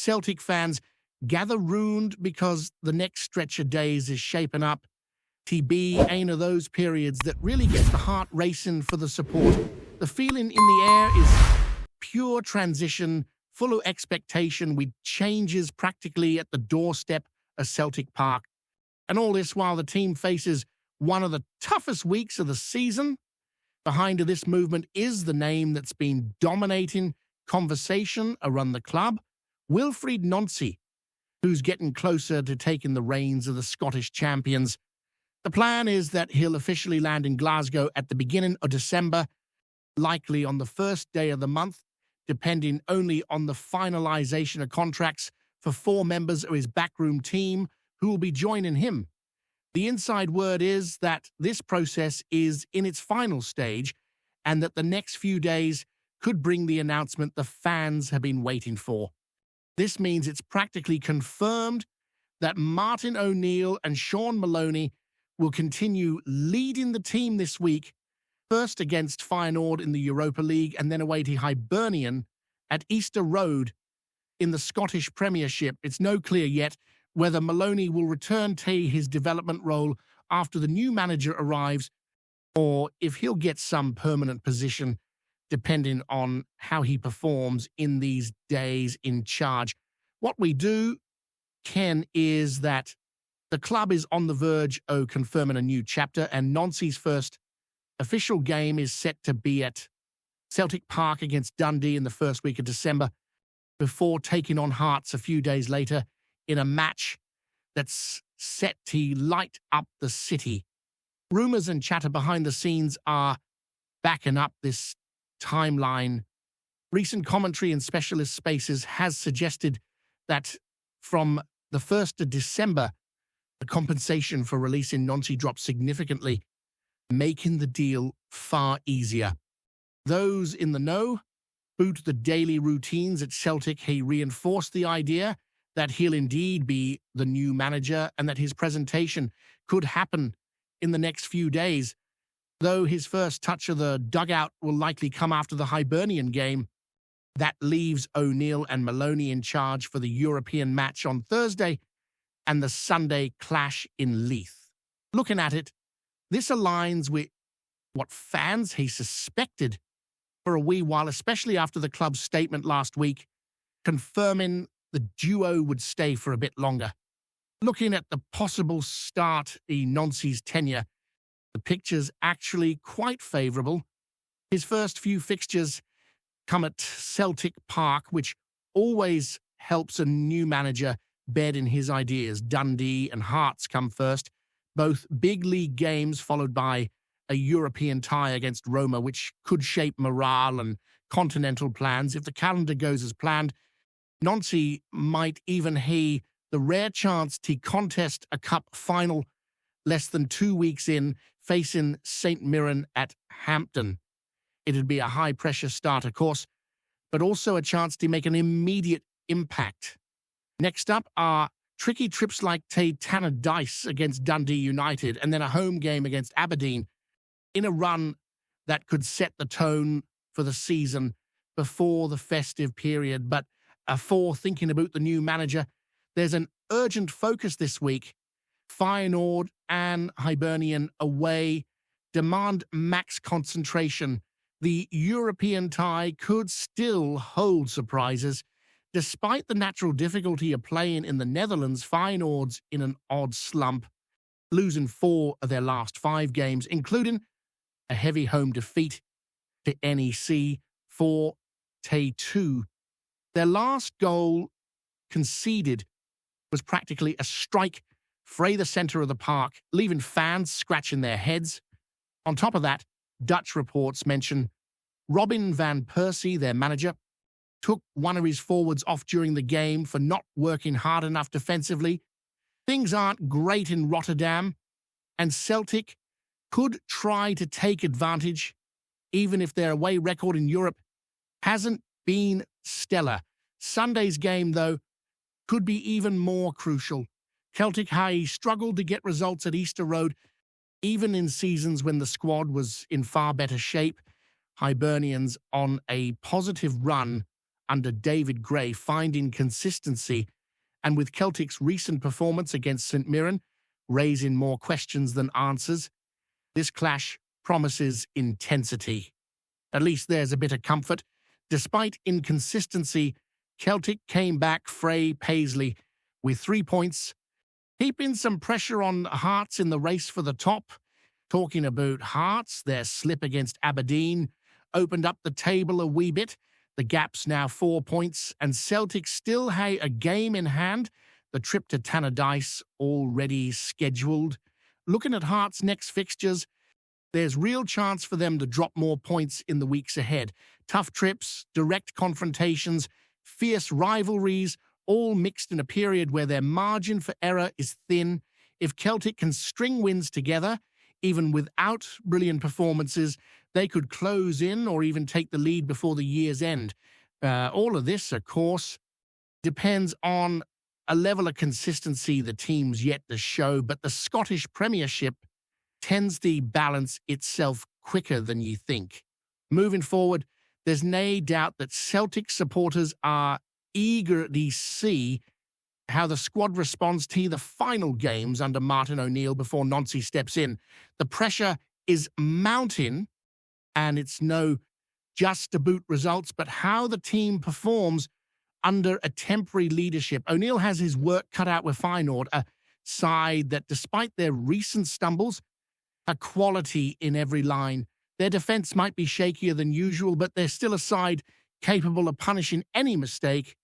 Celtic fans gather round because the next stretch of days is shaping up to be one of those periods that really gets the heart racing for the support. The feeling in the air is pure transition, full of expectation, with changes practically at the doorstep of Celtic Park. And all this while the team faces one of the toughest weeks of the season. Behind this movement is the name that's been dominating conversation around the club, Wilfried Nonsi, who's getting closer to taking the reins of the Scottish champions. The plan is that he'll officially land in Glasgow at the beginning of December, likely on the first day of the month, depending only on the finalization of contracts for 4 members of his backroom team who will be joining him. The inside word is that this process is in its final stage and that the next few days could bring the announcement the fans have been waiting for. This means it's practically confirmed that Martin O'Neill and Sean Maloney will continue leading the team this week, first against Feyenoord in the Europa League and then away to Hibernian at Easter Road in the Scottish Premiership. It's no clear yet whether Maloney will return to his development role after the new manager arrives or if he'll get some permanent position depending on how he performs in these days in charge. What we do, Ken, is that the club is on the verge of confirming a new chapter, and Nonsi's first official game is set to be at Celtic Park against Dundee in the first week of December, before taking on Hearts a few days later in a match that's set to light up the city. Rumours and chatter behind the scenes are backing up this timeline. Recent commentary in specialist spaces has suggested that from the 1st of December, the compensation for releasing Nonsi dropped significantly, making the deal far easier. Those in the know, true to the daily routines at Celtic, he reinforced the idea that he'll indeed be the new manager and that his presentation could happen in the next few days, though his first touch of the dugout will likely come after the Hibernian game. That leaves O'Neill and Maloney in charge for the European match on Thursday and the Sunday clash in Leith. Looking at it, this aligns with what fans he suspected for a wee while, especially after the club's statement last week, confirming the duo would stay for a bit longer. Looking at the possible start in Nonsi's tenure, the picture's actually quite favourable. His first few fixtures come at Celtic Park, which always helps a new manager bed in his ideas. Dundee and Hearts come first, both big league games followed by a European tie against Roma, which could shape morale and continental plans. If the calendar goes as planned, Nonsi might even have the rare chance to contest a cup final less than 2 weeks in, facing St Mirren at Hampton. It'd be a high-pressure start, of course, but also a chance to make an immediate impact. Next up are tricky trips like Tanner Dice against Dundee United and then a home game against Aberdeen in a run that could set the tone for the season before the festive period. But before thinking about the new manager, there's an urgent focus this week. Feyenoord and Hibernian away demand max concentration. The European tie could still hold surprises. Despite the natural difficulty of playing in the Netherlands, Feyenoord's in an odd slump, losing 4 of their last 5 games, including a heavy home defeat to NEC 4-2. Their last goal conceded was practically a strike fray the centre of the park, leaving fans scratching their heads. On top of that, Dutch reports mention Robin van Persie, their manager, took one of his forwards off during the game for not working hard enough defensively. Things aren't great in Rotterdam, and Celtic could try to take advantage, even if their away record in Europe hasn't been stellar. Sunday's game, though, could be even more crucial. Celtic struggled to get results at Easter Road, even in seasons when the squad was in far better shape. Hibernians on a positive run under David Gray find inconsistency, and with Celtic's recent performance against St Mirren raising more questions than answers, this clash promises intensity. At least there's a bit of comfort. Despite inconsistency, Celtic came back Frey Paisley with 3 points, keeping some pressure on Hearts in the race for the top. Talking about Hearts, their slip against Aberdeen opened up the table a wee bit. The gap's now 4 points, and Celtic still have a game in hand. The trip to Tannadice already scheduled. Looking at Hearts' next fixtures, there's real chance for them to drop more points in the weeks ahead. Tough trips, direct confrontations, fierce rivalries, all mixed in a period where their margin for error is thin. If Celtic can string wins together, even without brilliant performances, they could close in or even take the lead before the year's end. All of this, of course, depends on a level of consistency the team's yet to show, but the Scottish Premiership tends to balance itself quicker than you think. Moving forward, there's no doubt that Celtic supporters are eager to see how the squad responds to the final games under Martin O'Neill before Nonsi steps in. The pressure is mounting, and it's no just to boot results, but how the team performs under a temporary leadership. O'Neill has his work cut out with Feyenoord, a side that, despite their recent stumbles, a quality in every line. Their defence might be shakier than usual, but they're still a side capable of punishing any mistake,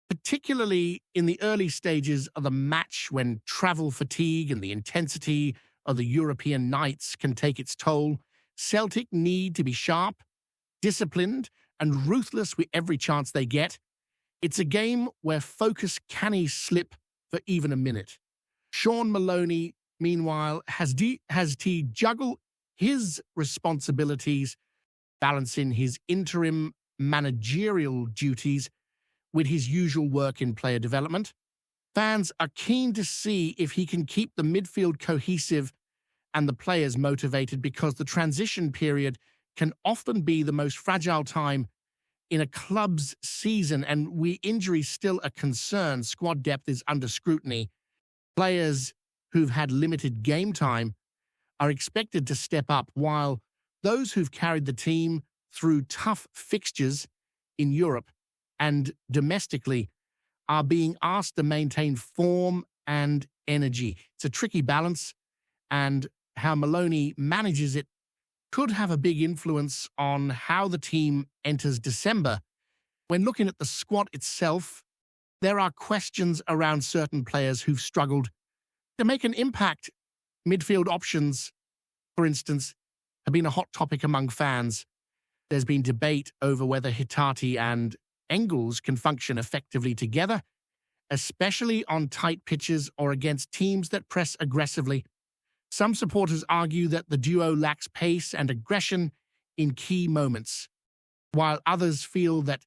particularly in the early stages of the match when travel fatigue and the intensity of the European nights can take its toll. Celtic need to be sharp, disciplined, and ruthless with every chance they get. It's a game where focus can't slip for even a minute. Sean Maloney, meanwhile, has to juggle his responsibilities, balancing his interim managerial duties with his usual work in player development. Fans are keen to see if he can keep the midfield cohesive and the players motivated, because the transition period can often be the most fragile time in a club's season, and with injuries still a concern, squad depth is under scrutiny. Players who've had limited game time are expected to step up, while those who've carried the team through tough fixtures in Europe and domestically are being asked to maintain form and energy. It's a tricky balance, and how Maloney manages it could have a big influence on how the team enters December. When looking at the squad itself, there are questions around certain players who've struggled to make an impact. Midfield options, for instance, have been a hot topic among fans. There's been debate over whether Hitati and Engels can function effectively together, especially on tight pitches or against teams that press aggressively. Some supporters argue that the duo lacks pace and aggression in key moments, while others feel that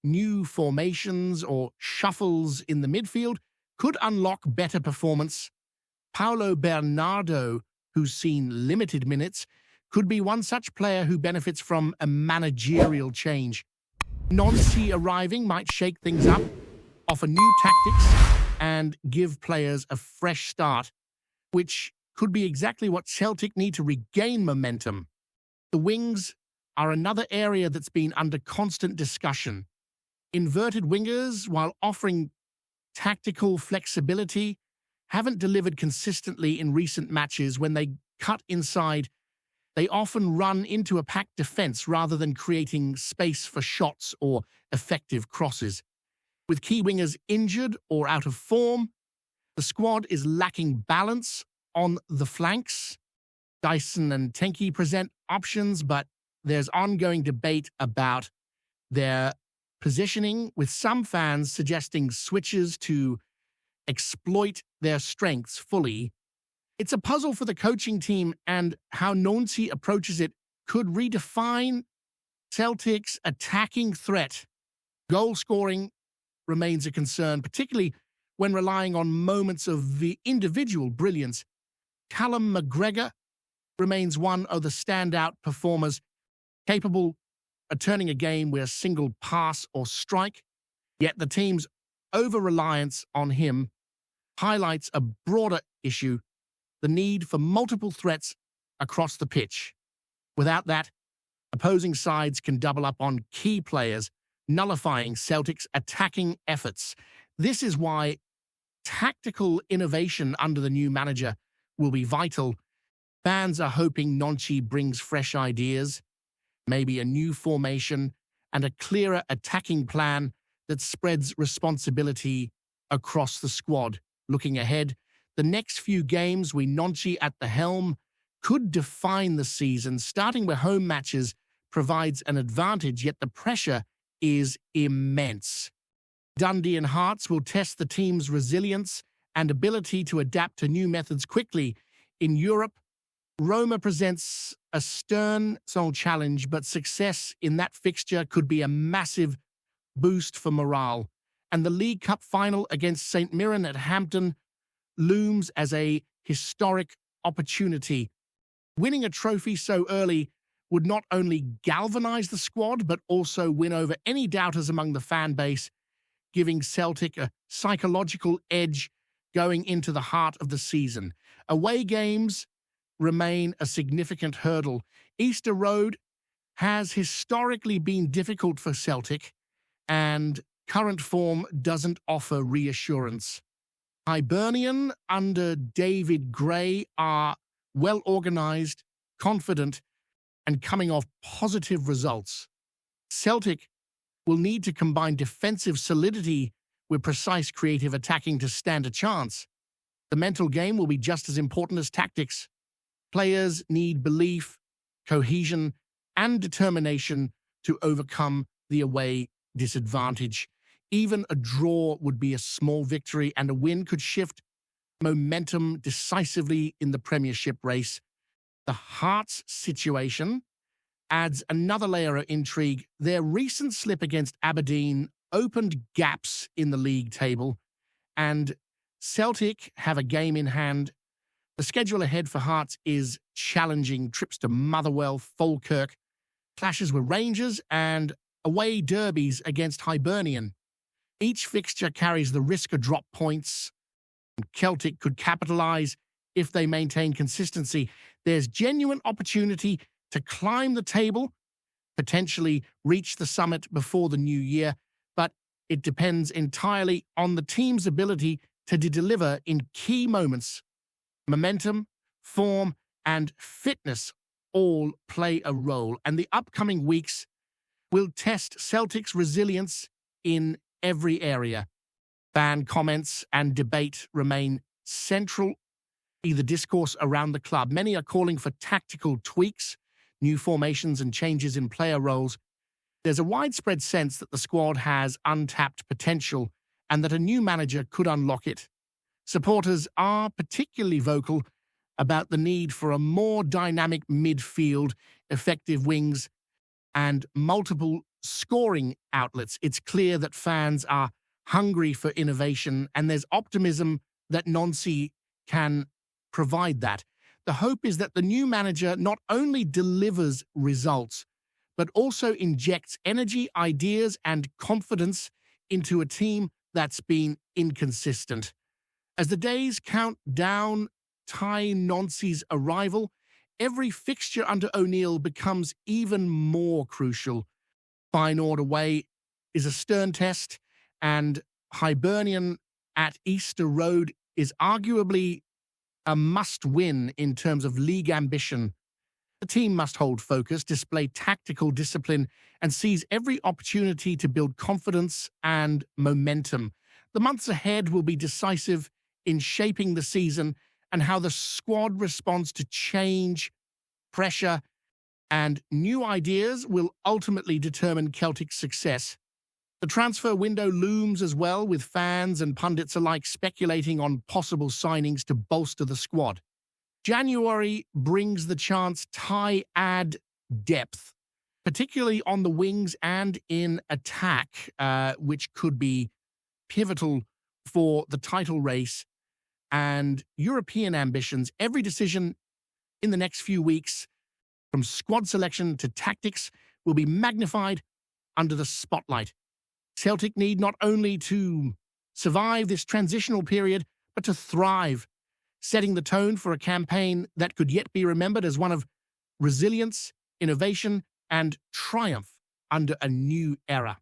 new formations or shuffles in the midfield could unlock better performance. Paulo Bernardo, who's seen limited minutes, could be one such player who benefits from a managerial change. Nonsi arriving might shake things up, offer new tactics, and give players a fresh start, which could be exactly what Celtic need to regain momentum. The wings are another area that's been under constant discussion. Inverted wingers, while offering tactical flexibility, haven't delivered consistently in recent matches. When they cut inside, they often run into a packed defence rather than creating space for shots or effective crosses. With key wingers injured or out of form, the squad is lacking balance on the flanks. Dyson and Tenki present options, but there's ongoing debate about their positioning, with some fans suggesting switches to exploit their strengths fully. It's a puzzle for the coaching team, and how Nonsi approaches it could redefine Celtic's attacking threat. Goal scoring remains a concern, particularly when relying on moments of the individual brilliance. Callum McGregor remains one of the standout performers, capable turning a game with a single pass or strike, yet the team's over-reliance on him highlights a broader issue: the need for multiple threats across the pitch. Without that, opposing sides can double up on key players, nullifying Celtic's attacking efforts. This is why tactical innovation under the new manager will be vital. Fans are hoping Nonsi brings fresh ideas, maybe a new formation, and a clearer attacking plan that spreads responsibility across the squad. Looking ahead, the next few games with Nonsi at the helm could define the season. Starting with home matches provides an advantage, yet the pressure is immense. Dundee and Hearts will test the team's resilience and ability to adapt to new methods quickly. In Europe, Roma presents a stern challenge, but success in that fixture could be a massive boost for morale. And the League Cup final against St Mirren at Hampton looms as a historic opportunity. Winning a trophy so early would not only galvanise the squad, but also win over any doubters among the fan base, giving Celtic a psychological edge going into the heart of the season. Away games remain a significant hurdle. Easter Road has historically been difficult for Celtic, and current form doesn't offer reassurance. Hibernian under David Gray are well-organised, confident, and coming off positive results. Celtic will need to combine defensive solidity with precise creative attacking to stand a chance. The mental game will be just as important as tactics. Players need belief, cohesion, and determination to overcome the away disadvantage. Even a draw would be a small victory, and a win could shift momentum decisively in the Premiership race. The Hearts situation adds another layer of intrigue. Their recent slip against Aberdeen opened gaps in the league table, and Celtic have a game in hand. The schedule ahead for Hearts is challenging: trips to Motherwell, Falkirk, clashes with Rangers, and away derbies against Hibernian. Each fixture carries the risk of drop points. Celtic could capitalise if they maintain consistency. There's genuine opportunity to climb the table, potentially reach the summit before the new year, but it depends entirely on the team's ability to deliver in key moments. Momentum, form, and fitness all play a role, and the upcoming weeks will test Celtic's resilience in every area. Fan comments and debate remain central in the discourse around the club. Many are calling for tactical tweaks, new formations, and changes in player roles. There's a widespread sense that the squad has untapped potential and that a new manager could unlock it. Supporters are particularly vocal about the need for a more dynamic midfield, effective wings, and multiple scoring outlets. It's clear that fans are hungry for innovation, and there's optimism that Nonsi can provide that. The hope is that the new manager not only delivers results, but also injects energy, ideas, and confidence into a team that's been inconsistent. As the days count down Ty Nonsi's arrival, every fixture under O'Neill becomes even more crucial. Feyenoord away is a stern test, and Hibernian at Easter Road is arguably a must-win in terms of league ambition. The team must hold focus, display tactical discipline, and seize every opportunity to build confidence and momentum. The months ahead will be decisive in shaping the season and how the squad responds to change, pressure, and new ideas will ultimately determine Celtic's success. The transfer window looms as well, with fans and pundits alike speculating on possible signings to bolster the squad. January brings the chance to add depth, particularly on the wings and in attack, which could be pivotal for the title race and European ambitions. Every decision in the next few weeks, from squad selection to tactics, will be magnified under the spotlight. Celtic need not only to survive this transitional period, but to thrive, setting the tone for a campaign that could yet be remembered as one of resilience, innovation, and triumph under a new era.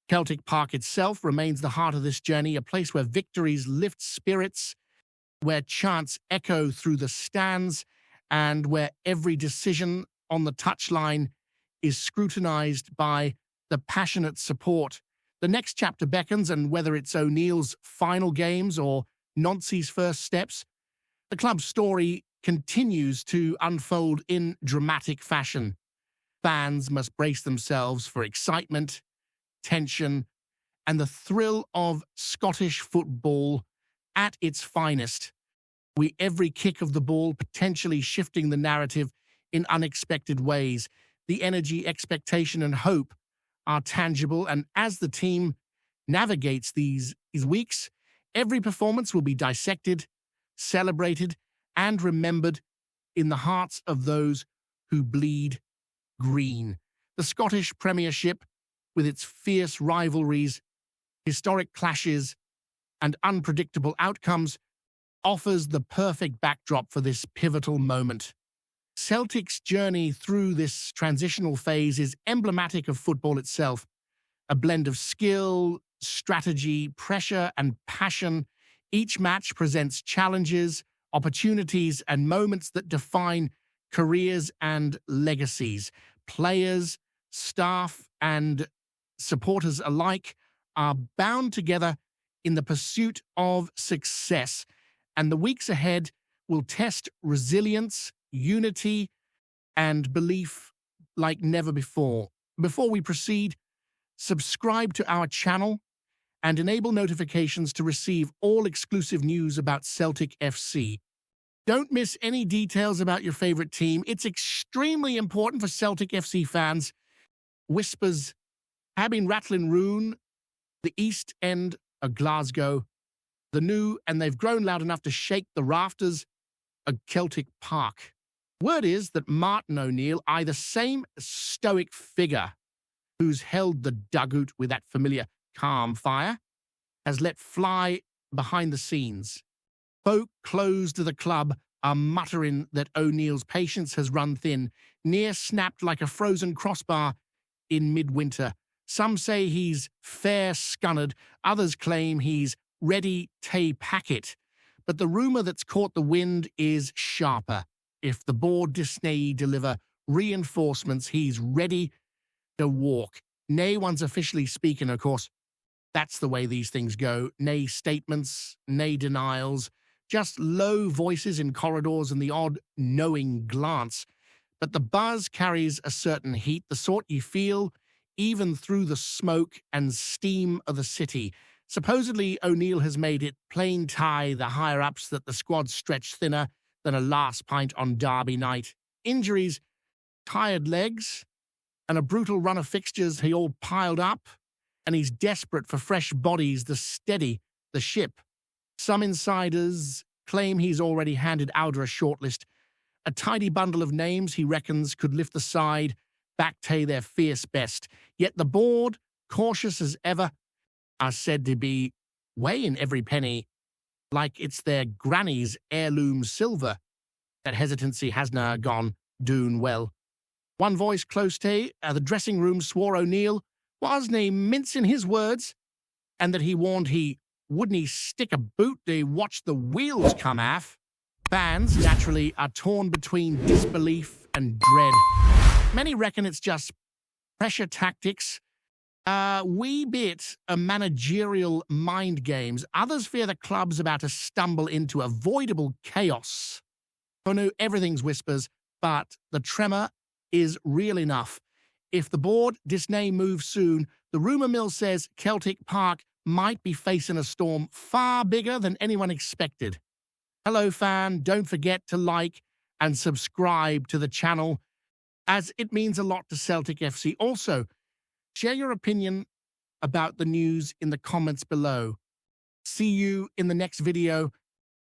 Celtic Park itself remains the heart of this journey, a place where victories lift spirits, where chants echo through the stands, and where every decision on the touchline is scrutinized by the passionate support. The next chapter beckons, and whether it's O'Neill's final games or Nonsi's first steps, the club's story continues to unfold in dramatic fashion. Fans must brace themselves for excitement, tension, and the thrill of Scottish football at its finest, with every kick of the ball potentially shifting the narrative in unexpected ways. The energy, expectation, and hope are tangible, and as the team navigates these weeks, every performance will be dissected, celebrated, and remembered in the hearts of those who bleed green. The Scottish Premiership, with its fierce rivalries, historic clashes, and unpredictable outcomes, offers the perfect backdrop for this pivotal moment. Celtic's journey through this transitional phase is emblematic of football itself, a blend of skill, strategy, pressure, and passion. Each match presents challenges, opportunities, and moments that define careers and legacies. Players, staff, and supporters alike are bound together in the pursuit of success, and the weeks ahead will test resilience, unity, and belief like never before. Before we proceed, subscribe to our channel and enable notifications to receive all exclusive news about Celtic FC. Don't miss any details about your favorite team. It's extremely important for Celtic FC fans. Whispers have been rattling round the east end of Glasgow, the new, and they've grown loud enough to shake the rafters of Celtic Park. Word is that Martin O'Neill, the same stoic figure who's held the dugout with that familiar calm fire, has let fly behind the scenes. Folk close to the club are muttering that O'Neill's patience has run thin, near snapped like a frozen crossbar in midwinter. Some say he's fair scunnered, others claim he's ready to packet. But the rumour that's caught the wind is sharper. If the board Disney deliver reinforcements, he's ready to walk. Nay one's officially speaking, of course. That's the way these things go. Nay statements, nay denials, just low voices in corridors and the odd knowing glance. But the buzz carries a certain heat, the sort you feel even through the smoke and steam of the city. Supposedly, O'Neill has made it plain tie the higher-ups that the squad's stretched thinner than a last pint on Derby night. Injuries, tired legs, and a brutal run of fixtures he all piled up, and he's desperate for fresh bodies to steady the ship. Some insiders claim he's already handed Alder a shortlist, a tidy bundle of names he reckons could lift the side back to their fierce best. Yet the board, cautious as ever, are said to be weighing every penny like it's their granny's heirloom silver. That hesitancy hasna gone doon well. One voice close to the dressing room swore O'Neill wasna mincing his words, and that he warned he wouldn't stick a boot to watch the wheels come off. Fans, naturally, are torn between disbelief and dread. Many reckon it's just pressure tactics, wee bit of managerial mind games. Others fear the club's about to stumble into avoidable chaos. Oh no, everything's whispers, but the tremor is real enough. If the board Disney moves soon, the rumour mill says Celtic Park might be facing a storm far bigger than anyone expected. Hello, fan. Don't forget to like and subscribe to the channel, as it means a lot to Celtic FC. Also, share your opinion about the news in the comments below. See you in the next video.